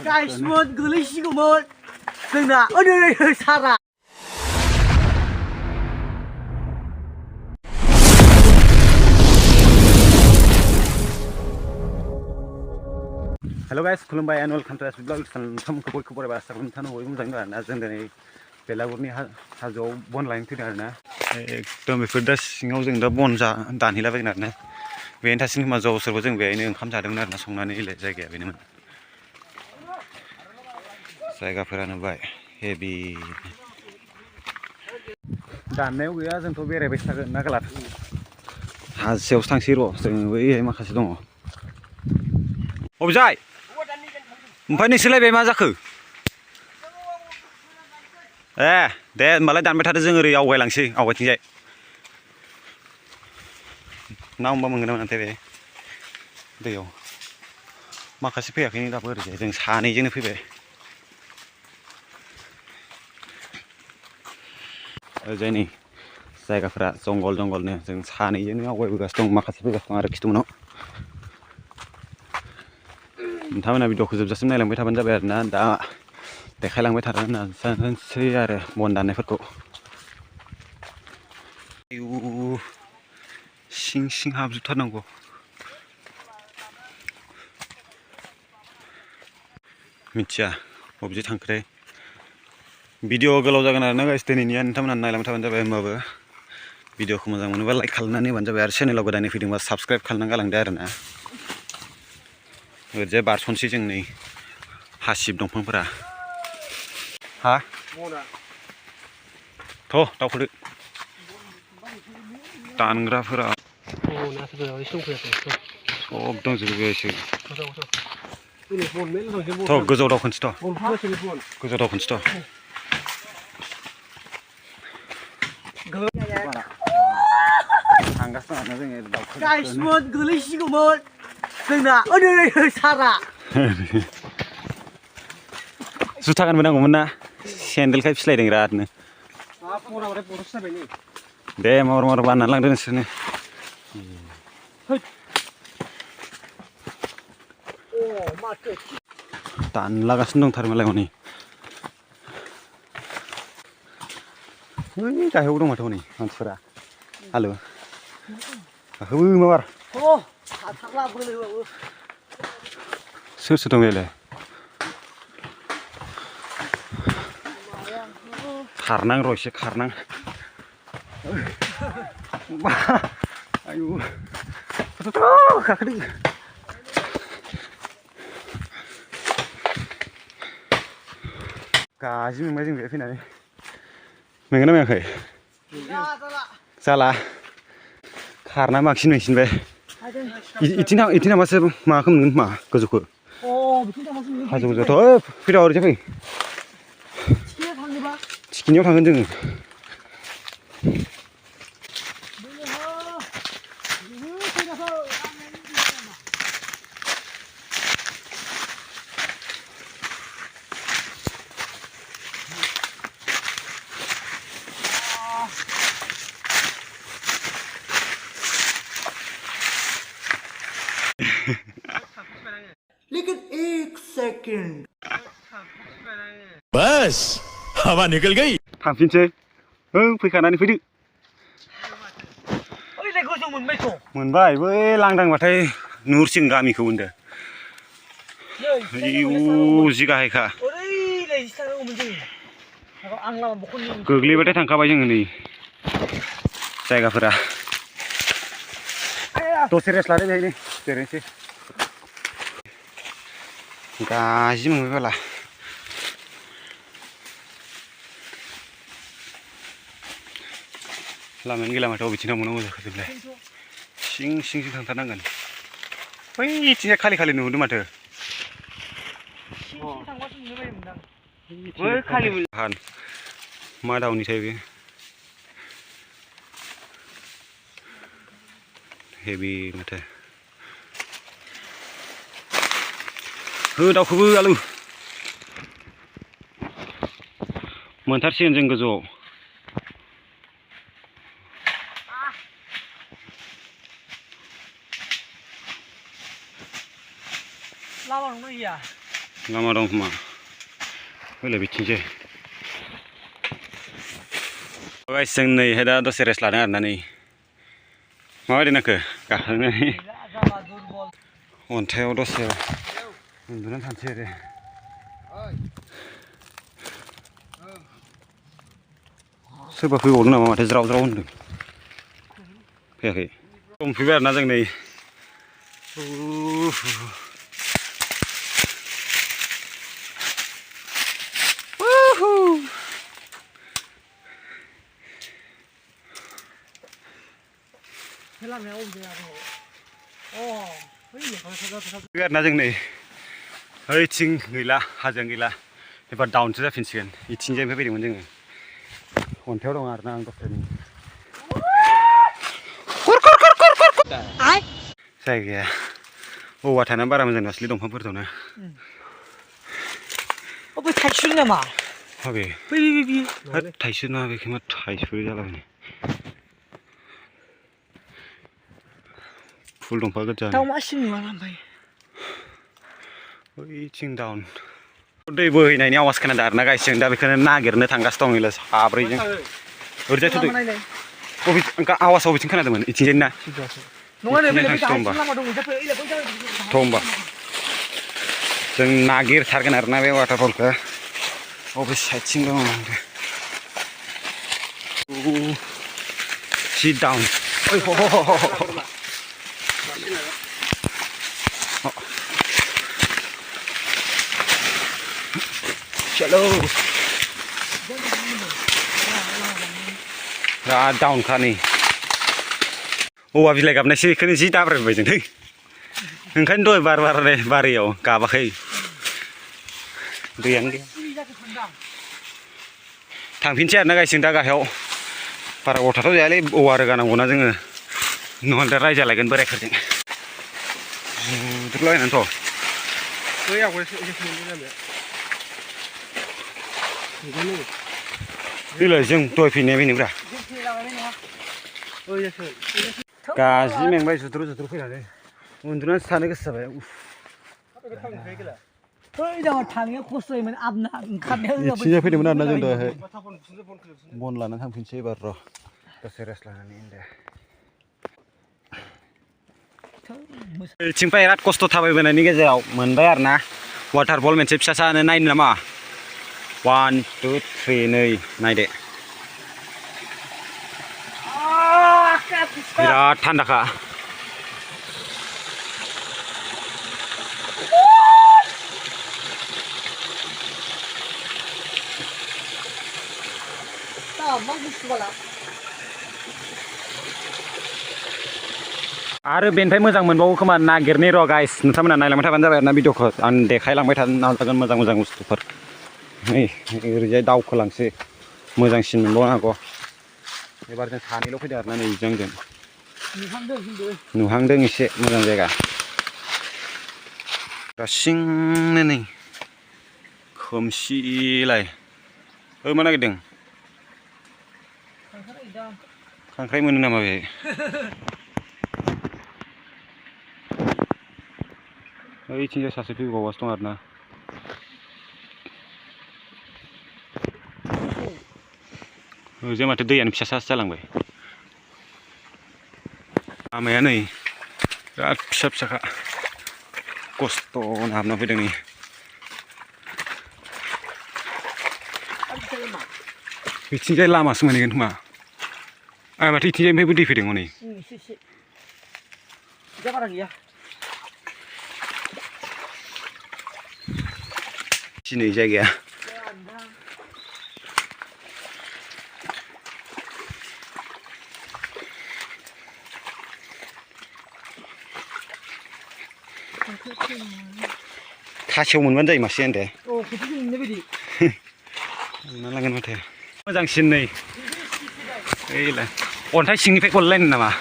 गाइसमोन गोलैसिगौमोन जोंना ओरै सारा हेल' गाइस खुलुमबाय एनुअल कान्ट्रास्ट ब्लग सानफ्रोमबो बयखौबो बरायबा आसा खालामो नोंथांनो बयबो मोजां दं आरोना जों दिनै बेलागुरनि हाजोआव बन लायनो फैदों आरोना एकदम बेफोर दा सिङाव जों दा बन दानहैलाबायगोन आरोना बेनि थासिम खोमा ज' सोरबो जों बेहायनो ओंखाम जादोंमोन आरोना संनानै जायगाया बेनोमोन जायगाफोरा नुबाय हेभि दाननायाव गैया जोंथ' बेरायबाय थागोन नागालार हाजोआवसो थांसै र' जों बैहाय माखासे दङ अबेजाय ओमफ्राय नोंसोरलाय मा जाखो ए दे होनबालाय दानबाय थादो जों ओरै आवगायलांसै आवगायथिंजाय ना हमबा मोनगोन ना मोनाथाय बे दैयाव माखासे फैयाखैनो दाबो ओरैजाय जों सानैजोंनो फैबाय ओरैजाय नै जायगाफोरा जंगल जंगलनो जों सानैजोंनो आवगायबोगासिनो दं माखासे फैगासिनो दं आरो खिथुउनाव नोंथांमोना भिडिअखौ जोबजासिम नायलांबाय थाबानो जाबाय आरोना दा देखायलांबाय थानो नाजानोसै आरो बन दाननायफोरखौ सिं सिं हाबजोबथारनांगौ मिथिया बबेजों थांखोथाय भिडिअ गोलाव जागोन आरोना गाइस दिनैनिया नोंथांमोना नायलांबाय थाबानो जाबाय होमबाबो भिडिअखौ मोजां मोनोबा लाइक खालामनानै होबानो जाबाय आरो चेनेलाव गोदानै फैदोंबा साबस्क्राइब खालामनानै गालांदो आरोना ओरैजाय बारस'नोसै जों नै हासिब दंफांफोरा हा थ' दावखोदो दानग्राफोरा सब दंजोबो बेहायसो थ' गोजौआव दावखोनोसै थ' गोजौआव दावखोनोसै थ' थांगासिनो दं जोङो दावखोनो गाइसमोन गोलैसिगौमोन जोंना ओरै सारा जुथा गानबोनांगौमोन ना सेन्देलखाय फिस्लायदों बिरादनो दे महर महर बाननानै लांदो नोंसोरनो दानलागासिनो दंथारो मालाय हनै बै गाहायाव दं माथो हनै मानसिफोरा हालु गाखोबो माबार सोर सोर दं बेलाय खारनां र' एसे खारनां आयु गाखोदो गाजि मोनबाय जों बेहाय फैनानै मेंगोना मेङाखै जाला खारना बांसिन मेंसिनबाय इथिं थांबासो माबाखौ मोनगोन मा गोजौखौ हाजो गोजौआथ' फैदा ओरैजाय फै थिखिनियाव थांगोन जोङो लेकिन 1 सेकंड बस हवा निकल गई थांफिनसै फैखानानै फैदो ओइलाय गोजौ मोनबायथ' मोनबाय बै लांदांबाथाय नुहुरसिगोन गामिखौ होनदो आयु जि गाहायखा ओरैलाय थांनांगौमोन जों आं लामा बख'नि गोग्लैबाथाय थांखाबाय जोङो नै जायगाफोरा दसे रेस्ट लादो बेहायनो जिरायनोसै गाजि मोनबाय बाला लामायानो गैला माथो बबेथिं थांबावनांगौ जाखो जोंलाय सिं सिंजों थांथारनांगोन बैथिंजाय खालि खालि नुहुरदों माथो मा दाउनिथाय बे हेभि माथो हो दाउखौबो आलु मोनथारसिगोन जों गोजौआव लामा दंना गैया लामा दं खोमा फैलाय बिथिंसै गाइस जों नैहाय दा दसे रेस्ट लादों आरोना नै माबायदि नांखो गाखोनानै अन्थायाव दसे उन्दुनानै थानोसै आरो सोरबा फैबावदों नामा माथो ज्राव ज्राव होनदों फैयाखै दंफैबाय आरोना जों नै आरोना जों नै ओइथिं गैला हाजों गैला एबार डाउनसो जाफिनसिगोन इथिंजायनिफ्राय फैदोंमोन जोङो अन्थायाव दं आरोना आं दसेनि जायगाया औवा थानानै बारा मोजां नङासैलै दंफांफोरखौनो बै थाइसुरि नामा माबे थाइसुरि नङा बे खोमा थाइसुरि जालाबायनाय फुल दंफां गोजा दाउ मासिम नुवा ओमफ्राय ओइथिं डाउन दै बोहैनायनि आवाज खोनादों आरोना गाइस जों दा बेखौनो नागिरनो थांगासिनो दं साब्रैजों ओरैजायथ' दै आवाज बबेथिं खोनादोंमोन इथिंजाय ना होमबा जों नागिरथारगोन आरोना बे वाटारफलखौ बबे साइडथिं दङ जि डाउन चलो बिराद डाउनखा नै औवा बिलाइ गाबनायसो बेखौनो जि दाब्रायबाय जों ओंखायनो दहाय बारियाव गाबाखै दैयानो गैया थांफिनसै आरोना गाइस जों दा गाहायाव बारा गथाथ' जायालै औवा रोगानांगौना जोङो नङाब्ला दा रायजालायगोन बोरायफोरजों बुद्रुलायनानैथ' फैलाय जों दहाय फैनाया बेनोब्रा गाज्रि मेंबाय जुद्रु जुद्रु फैनानै उन्दुनानैसो थानो गोसो जाबाय इथिंजाय फैदोंमोन आरोना जों दहाय बन लानानै थांफिनसै एबार र' दसे रेस्ट लानानै इथिंनिफ्राय बिराद खस्थ' थाबायबोनायनि गेजेराव मोनबाय आरोना वाटारफल मोनसे फिसासानो नायनो नामा 1 2 3 नै नायदो बिराद थान्दाखा आरो बेनिफ्राय मोजां मोनबावो खोमा नागिरनि र' गाइस नोंथांमोना नायलांबाय थाबानो जाबाय आरोना भिडिअखौ आं देखायलांबाय थानो नाजागोन मोजां मोजां बुस्थुफोर नै ओरैजाय दावखोलांसै मोजांसिन मोनबावनो हागौ एबार जों सानैल' फैदों आरोना नै जोंजों नुहांदों एसे मोजां जायगा दासिंनो नै खोमसिलाय मा नागिरदों खांख्राइ मोनो नामा बे ओइथिंजाय सासे फैबावगासिनो दं आरोना ओजों माथो दैयानो फिसासासो जालांबाय लामाया नै बिराद फिसा फिसाखा खस्थ'नो हाबना फैदों नै बिथिंजाय लामासो मोनहैगोन खोमा माथो इथिंजायनिफ्रायबो दै फैदों हनै दिनै जायगाया खासेव मोनबानो जायो मासे होनदे हमना लांगोन माथो मोजांसिन नै ओइलाय अन्थाइ सिंनिफ्राय गलायलायनो नामा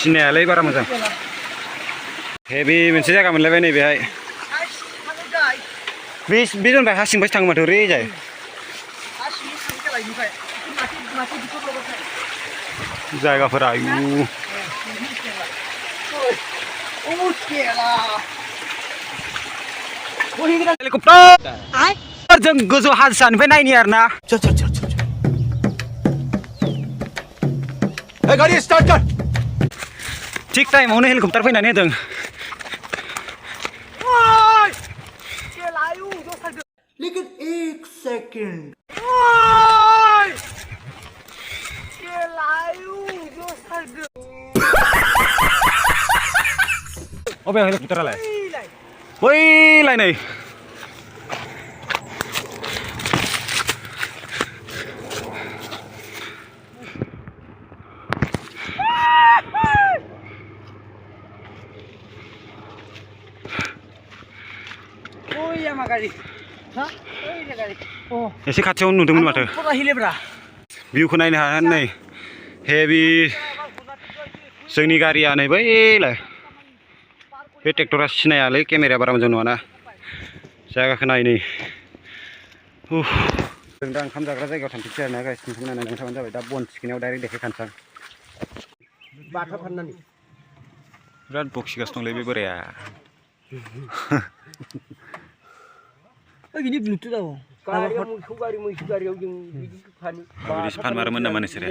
सिनायालै बारा मोजां हेभि मोनसे जायगा मोनलायबाय नैबेहाय बेजोंनिफ्राय हा सिंबासो थाङो माथो ओरैजाय हा सिंनि थांनो जालाय बेनिफ्राय माथो बिफोर लगायथाय जायगाफोरा आयु हेलिकप्टार जों गोजौ हाजोनिफ्राय नायनि आरोना गाड़ी स्टार्ट कर थिग टाइमावनो हेलिकप्टार फैनानै होदों लेकिन 1 सेकंड अबे हेलिकप्टारालाय बैलाय नै एसे खाथियावनो नुदोंमोन माथो भिउखौ नायनो हागोन नै हेभि जोंनि गारिया नै बैलाय बे ट्रेक्टरा सिनायालै केमेराया बारा मोजां नङाना जायगाखौ नाय नै जों दा ओंखाम जाग्रा जायगायाव थांफिनसै आरोना गाइस नोंथांमोना नायनानै थाबानो जाबाय दा बन थिखिनायाव डाइरेक्ट देखायखानोसै बाथा फाननानै बिराद बखिगासिनो दंलै बे बोराया बिनि ब्लुटुथ आव बिदिसो फानमारोमोन नामा नोंसोरो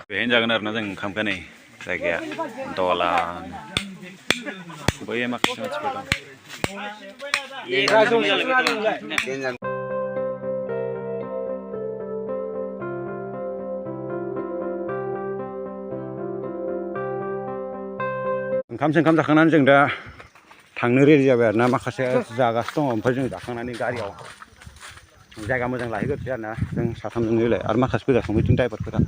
बेहायनो जागोन आरोना जों ओंखामखौ नै जायगाया दला बै माखासे मानसिफोर दं ओंखाम जाखांनानै जों दा थांनो रेडि जाबाय आरोना माखासे जागासिनो दङ ओमफ्राय जों जाखांनानै गारियाव जायगा मोजां लाहैग्रोसै आरोना जों साथामजोंलाय आरो माखासे फैगासिनो बिदिनो ड्राइभारफोरा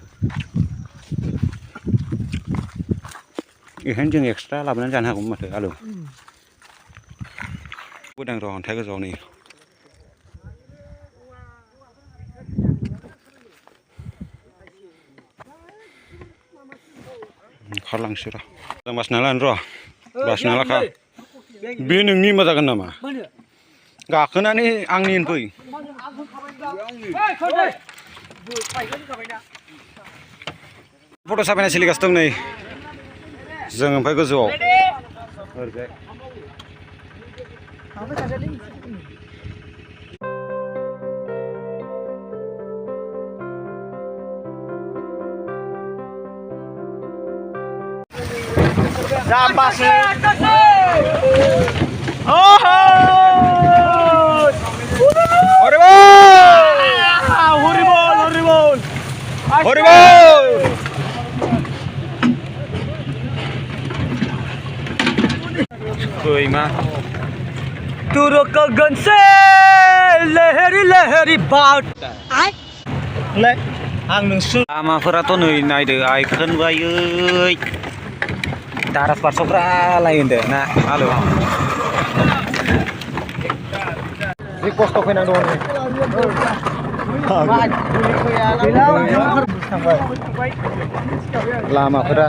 बेखायनो जों एक्सट्रा लाबोनानै जानो हागौमोन माथो आलु बोदां र' अन्थाइ गोजौआव नै ओंखारलांसै र' जों बासिना लानो र' बासिना लाखा बे नोंनि मा जागोन नामा गाखोनानै आंनि फै फट' साफायना सोलिगासिनो दं नै जों ओमफ्राय गोजौआव ओरैजाय जाम्बासो तुरक गगन से लहरी लहरी बाट आं नोंसो लामाफोराथ' नै नायदो आइखोन बायै दारास बारस'ग्रा लाय होनदो ना आलु जि खस्थ' फैनांगौ लामाफोरा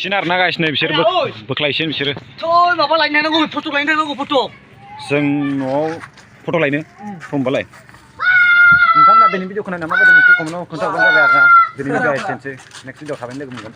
सिन आरोना गासिनो बिसोर बोख्लायसिन बिसोरो माबा लायनो थांनांगौ फट' लायनो थांनांगौ फट' जों न'आव फट' लायनो होमबालाय नोंथांमोना दिनै भिडिअखौ नायना माबायदि मोनखो कमेन्टआव खोन्थाहरबानो जाबाय आरोना दिनै भिडिअआ एसेनोसै नेक्स्ट भिडिअआव थाबैनो लोगो मोनगोन